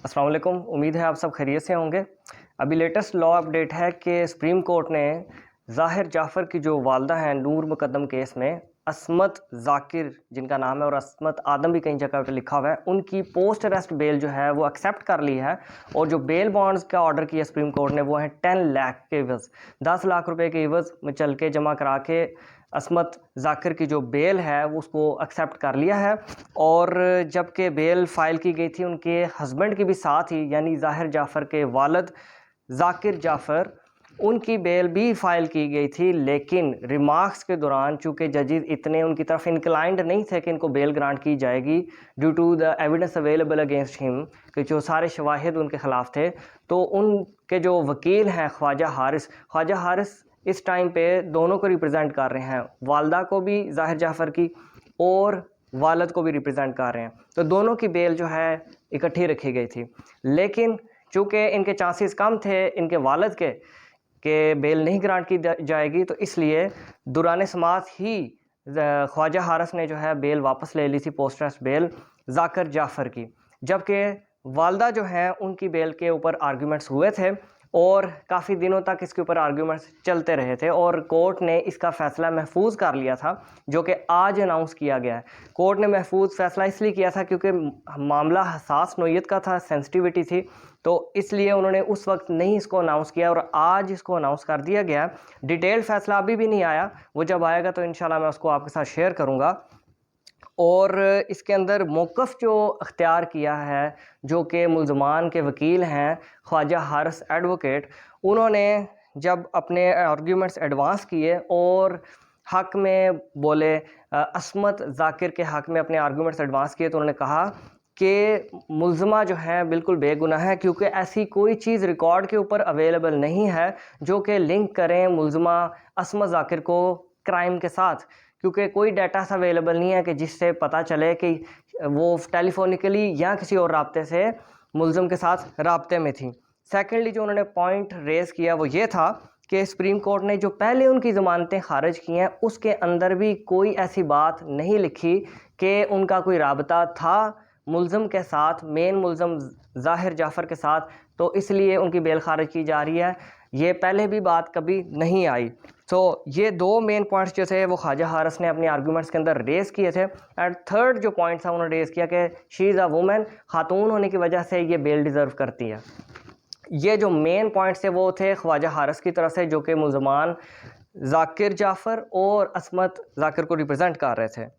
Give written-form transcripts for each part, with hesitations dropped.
अस्सलाम वालेकुम। उम्मीद है आप सब खैरियत से होंगे। अभी लेटेस्ट लॉ अपडेट है कि सुप्रीम कोर्ट ने ज़ाहिर जाफ़र की जो वालदा हैं नूर मुकद्दम केस में अस्मत ज़ाकिर जिनका नाम है और अस्मत आदम भी कई जगह पे लिखा हुआ है, उनकी पोस्ट अरेस्ट बेल जो है वो एक्सेप्ट कर ली है। और जो बेल बॉन्ड्स का ऑर्डर किया सुप्रीम कोर्ट ने वो है 10 लाख के इवज़, 10 लाख रुपए के इवज़ में चल के जमा करा के अस्मत ज़ाकिर की जो बेल है वो उसको एक्सेप्ट कर लिया है। और जबकि बेल फ़ाइल की गई थी उनके हस्बैंड की भी साथ ही, यानी ज़ाहिर जाफ़र के वालिद ज़ाकिर जाफ़र, उनकी बेल भी फ़ाइल की गई थी। लेकिन रिमार्क्स के दौरान चूँकि जजेस इतने उनकी तरफ इंक्लाइंड नहीं थे कि इनको बेल ग्रांट की जाएगी due to the evidence available against him, कि जो सारे शवाहिद उनके ख़िलाफ़ थे, तो उनके जो वकील हैं ख्वाजा हारिस इस टाइम पे दोनों को रिप्रेजेंट कर रहे हैं, वालदा को भी ज़ाहिर जाफ़र की और वालिद को भी रिप्रेजेंट कर रहे हैं। तो दोनों की बेल जो है इकट्ठी रखी गई थी। लेकिन चूँकि इनके चांसेस कम थे इनके वालिद के बेल नहीं ग्रांट की जाएगी, तो इसलिए दुरान समात ही ख्वाजा हारिस ने जो है बेल वापस ले ली थी, post arrest bell Zakir Jafar की। जबकि वालदा जो हैं उनकी बेल के ऊपर आर्ग्यूमेंट्स हुए थे और काफ़ी दिनों तक इसके ऊपर आर्ग्यूमेंट्स चलते रहे थे और कोर्ट ने इसका फ़ैसला महफूज कर लिया था, जो कि आज अनाउंस किया गया है। कोर्ट ने महफूज फ़ैसला इसलिए किया था क्योंकि मामला हसास नोयत का था, सेंसिटिविटी थी, तो इसलिए उन्होंने उस वक्त नहीं इसको अनाउंस किया और आज इसको अनाउंस कर दिया गया। डिटेल्ड फ़ैसला अभी भी नहीं आया, वो जब आएगा तो इंशाल्लाह मैं उसको आपके साथ शेयर करूँगा। और इसके अंदर मौक़िफ़ जो अख्तियार किया है, जो कि मुल्ज़मान के वकील हैं ख्वाजा हारिस एडवोकेट, उन्होंने जब अपने आर्ग्यूमेंट्स एडवांस किए और हक़ में बोले, अस्मत ज़ाकिर के हक़ में अपने आर्ग्यूमेंट्स एडवांस किए, तो उन्होंने कहा कि मुल्ज़मा जो है बिल्कुल बेगुनाह है, क्योंकि ऐसी कोई चीज़ रिकॉर्ड के ऊपर अवेलेबल नहीं है जो कि लिंक करें मुल्ज़मा अस्मत ज़ाकिर को क्राइम के साथ। क्योंकि कोई डाटा अवेलेबल नहीं है कि जिससे पता चले कि वो टेलीफोनिकली या किसी और राब्ते से मुल्ज़म के साथ राब्ते में थी। सेकेंडली जो उन्होंने पॉइंट रेज़ किया वो ये था कि सुप्रीम कोर्ट ने जो पहले उनकी ज़मानतें ख़ारिज की हैं उसके अंदर भी कोई ऐसी बात नहीं लिखी कि उनका कोई राबता था मुल्ज़म के साथ, मेन मुल्ज़म ज़ाहिर जाफ़र के साथ, तो इसलिए उनकी बेल ख़ारिज की जा रही है। ये पहले भी बात कभी नहीं आई। तो ये दो मेन पॉइंट्स जो थे वो ख्वाजा हारिस ने अपने आर्ग्यूमेंट्स के अंदर रेज़ किए थे। एंड थर्ड जो पॉइंट था उन्होंने रेज़ किया कि शी इज़ अ वुमेन, खातून होने की वजह से ये बेल डिज़र्व करती है। ये जो मेन पॉइंट्स थे वो थे ख्वाजा हारिस की तरफ से, जो कि मुल्ज़मान ज़ाकिर जाफ़र और अस्मत ज़ाकिर को रिप्रेजेंट कर रहे थे।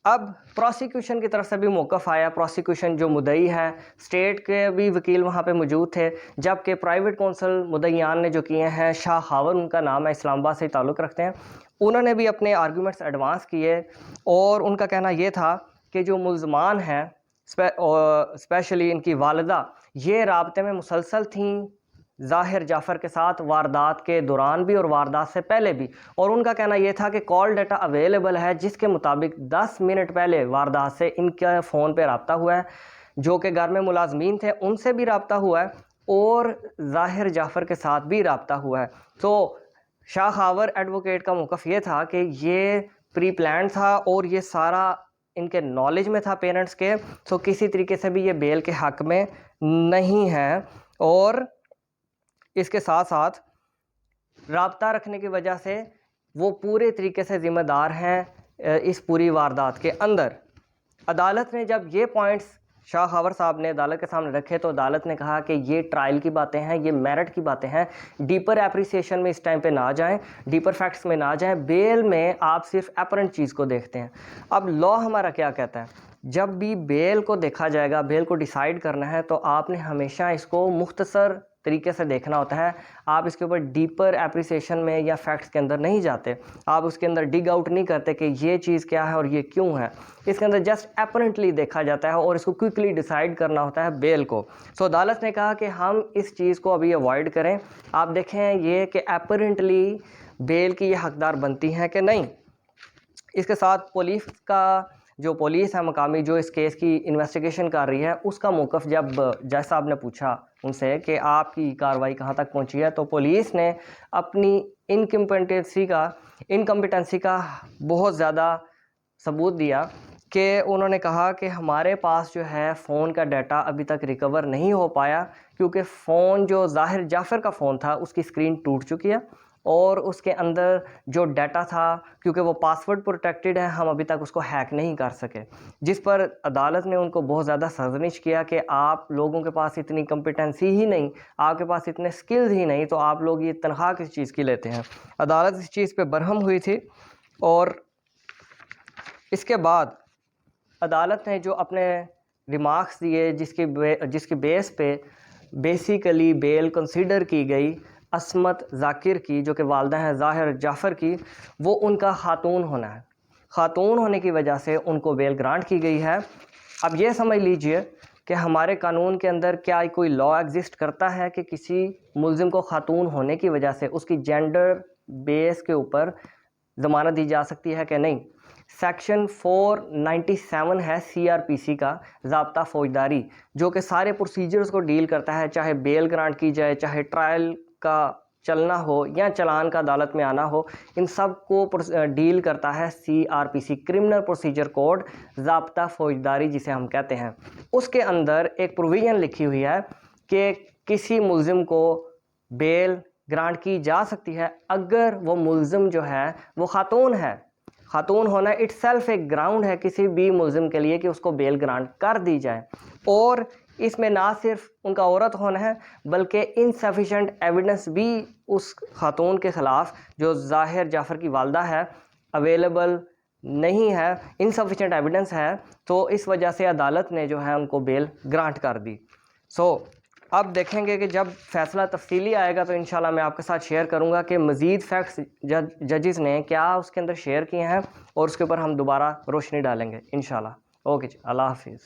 अब प्रोसिक्यूशन की तरफ से भी मौक़िफ़ आया। प्रोसिक्यूशन जो मुद्दई है, स्टेट के भी वकील वहाँ पे मौजूद थे, जबकि प्राइवेट कौंसल मुद्दईयान ने जो किए हैं, शाह खावर उनका नाम है, इस्लामाबाद से ताल्लुक़ रखते हैं, उन्होंने भी अपने आर्ग्यूमेंट्स एडवांस किए और उनका कहना ये था कि जो मुल्ज़मान हैं स्पेशली इनकी वालिदा, ये राब्ते में मुसलसल थीं ज़ाहिर जाफ़र के साथ, वारदात के दौरान भी और वारदात से पहले भी। और उनका कहना यह था कि कॉल डाटा अवेलेबल है जिसके मुताबिक 10 मिनट पहले वारदात से इनका फ़ोन पे रब्ता हुआ है, जो कि घर में मुलाजमीन थे उनसे भी रब्ता हुआ है और ज़ाहिर जाफ़र के साथ भी रब्ता हुआ है। तो शाह खावर एडवोकेट का मौक़िफ़ ये था कि ये प्री प्लान था और ये सारा इनके नॉलेज में था पेरेंट्स के, तो किसी तरीके से भी ये बेल के हक़ में नहीं है। और इसके साथ साथ राब्ता रखने की वजह से वो पूरे तरीके से ज़िम्मेदार हैं इस पूरी वारदात के अंदर। अदालत ने जब ये पॉइंट्स शाह खावर साहब ने अदालत के सामने रखे, तो अदालत ने कहा कि ये ट्रायल की बातें हैं, ये मेरिट की बातें हैं, डीपर एप्रिसिएशन में इस टाइम पे ना जाएं, डीपर फैक्ट्स में ना जाएं, बेल में आप सिर्फ अपरेंट चीज़ को देखते हैं। अब लॉ हमारा क्या कहता है, जब भी बेल को देखा जाएगा, बेल को डिसाइड करना है, तो आपने हमेशा इसको मुख्तसर तरीके से देखना होता है। आप इसके ऊपर डीपर एप्रिसिएशन में या फैक्ट्स के अंदर नहीं जाते, आप उसके अंदर डिग आउट नहीं करते कि ये चीज़ क्या है और ये क्यों है। इसके अंदर जस्ट अपरेंटली देखा जाता है और इसको क्विकली डिसाइड करना होता है बेल को। सो अदालत ने कहा कि हम इस चीज़ को अभी अवॉइड करें, आप देखें ये कि अपरेंटली बेल की ये हकदार बनती हैं कि नहीं। इसके साथ पुलिस है मकामी, जो इस केस की इन्वेस्टिगेशन कर रही है, उसका मौक़िफ़ जब जज साहब ने पूछा उनसे कि आपकी कार्रवाई कहाँ तक पहुँची है, तो पुलिस ने अपनी इनकम्पिटेंसी का बहुत ज़्यादा सबूत दिया कि उन्होंने कहा कि हमारे पास जो है फ़ोन का डाटा अभी तक रिकवर नहीं हो पाया, क्योंकि फ़ोन जो ज़ाहिर जाफ़र का फ़ोन था उसकी स्क्रीन टूट चुकी है और उसके अंदर जो डाटा था, क्योंकि वो पासवर्ड प्रोटेक्टेड है, हम अभी तक उसको हैक नहीं कर सके। जिस पर अदालत ने उनको बहुत ज़्यादा सरज़निश किया कि आप लोगों के पास इतनी कॉम्पिटेंसी ही नहीं, आपके पास इतने स्किल्स ही नहीं, तो आप लोग ये तनख्वाह किस चीज़ की लेते हैं। अदालत इस चीज़ पे बरहम हुई थी और इसके बाद अदालत ने जो अपने रिमार्क्स दिए, जिसके बेस पे बेसिकली बेल कंसीडर की गई असमत ज़ाकिर की, जो कि वालदा हैं ज़ाहिर जाफ़र की, वो उनका ख़ातून होना है। ख़ातून होने की वजह से उनको बेल ग्रांट की गई है। अब ये समझ लीजिए कि हमारे कानून के अंदर क्या कोई लॉ एग्जिस्ट करता है कि किसी मुल्ज़िम को ख़ातून होने की वजह से उसकी जेंडर बेस के ऊपर ज़मानत दी जा सकती है कि नहीं। सेक्शन 497 है सीआरपीसी का, ज़ाब्ता फ़ौजदारी, जो कि सारे प्रोसीजर्स को डील करता है, चाहे बेल ग्रांट की जाए, चाहे ट्रायल का चलना हो या चलान का अदालत में आना हो, इन सब को डील करता है सीआरपीसी, क्रिमिनल प्रोसीजर कोड, ज़ाब्ता फ़ौजदारी जिसे हम कहते हैं। उसके अंदर एक प्रोविज़न लिखी हुई है कि किसी मुल्ज़िम को बेल ग्रांट की जा सकती है अगर वो मुल्ज़िम जो है वो ख़ातून है। ख़ातून होना इटसेल्फ एक ग्राउंड है किसी भी मुल्ज़िम के लिए कि उसको बेल ग्रांट कर दी जाए। और इसमें ना सिर्फ उनका औरत होना है, बल्कि इनसफिशेंट एविडेंस भी उस ख़ातून के ख़िलाफ़ जो ज़ाहिर जाफ़र की वालदा है अवेलेबल नहीं है, इनसफिशेंट एविडेंस है, तो इस वजह से अदालत ने जो है उनको बेल ग्रांट कर दी। अब देखेंगे कि जब फ़ैसला तफ़सीली आएगा तो इंशाल्लाह मैं आपके साथ शेयर करूंगा कि मज़ीद फैक्ट्स जजेस ने क्या उसके अंदर शेयर किए हैं और उसके ऊपर हम दोबारा रोशनी डालेंगे इंशाल्लाह। ओके जी, अल्लाह हाफ़िज़।